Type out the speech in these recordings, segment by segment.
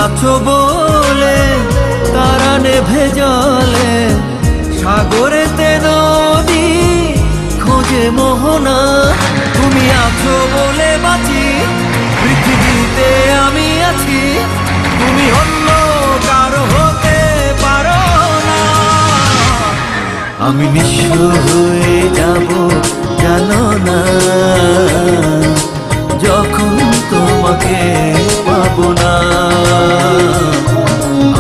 আছো বলে তারা নেভে জলে, সাগরেতে নদী খোঁজে মোহনা। তুমি আছো বলে বাঁচি, পৃথিবীতে আমি আছি, তুমি অন্য কারো হতে পারো না। আমি নিঃস্ব হয়ে যাব জানো না, যখন তোমাকে পাবো না।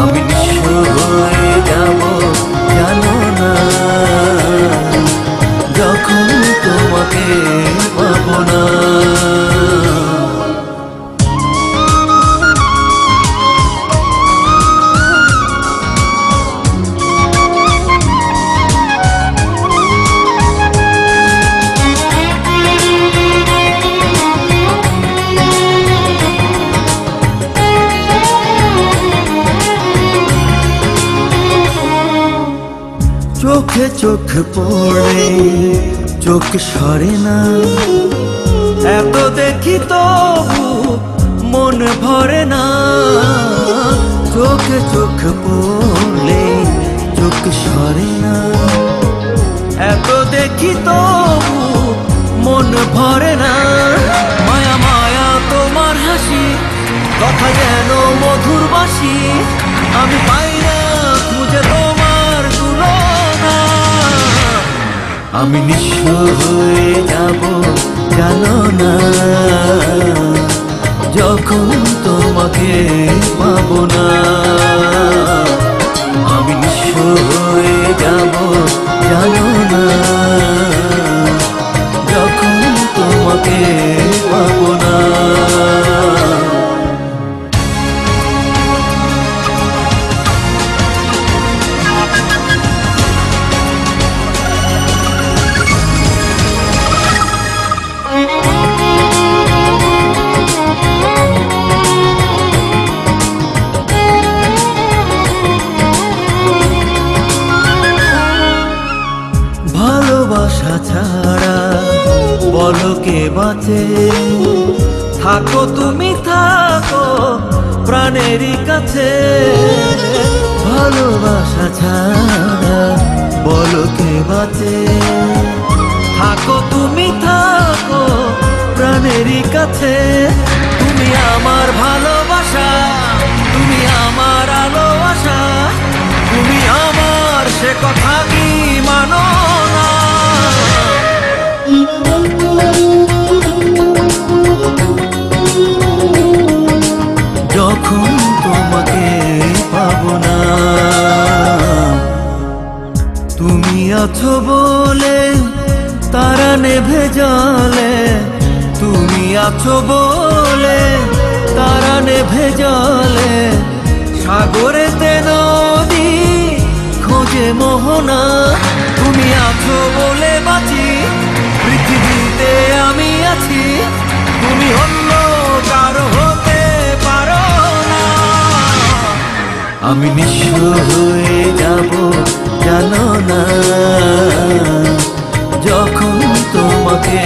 আমি নিঃস্ব হয়ে যাব জানো না, যখন তোমাকে পাবো না। চোখে চোখ পড়ে চোখ সরে না, এত দেখি তবু মন ভরে না। চোখে চোখ পড়লে চোখ সরে না, এত দেখি তবু মন ভরে না। মায়া মায়া তোমার হাসি, কথা যেন মধুর বাসি, আমি পাই না খুঁজে তোমার তুলনা। আমি নিঃস্ব হয়ে যাব জানো না, যখন তোমাকে পাবো না। আমি নিঃস্ব হয়ে যাব জানো না, যখন তোমাকে পাবো না। ভালোবাসা ছাড়া বলো কে বাঁচে, থাকো তুমি থাকো প্রাণেরই কাছে। ভালোবাসা ছাড়া বলো কে বাঁচে, থাকো তুমি থাকো প্রাণেরই কাছে। তুমি আমার ভালোবাসা, তুমি আমার আলো আশা, তুমি আমার সে কথা কি মানো না। যখন তোমাকে পাবো না, তুমি আছো বলে তারা নেভে জলে, তুমি আছো বলে তারা নেভে জলে, সাগরেতে নদী খোঁজে মোহনা। তুমি আছো বলে বাঁচি, পৃথিবীতে আমি আছি, তুমি অন্য কারো হতে পারো না। আমি নিঃস্ব হয়ে যাব জানো না, যখন তোমাকে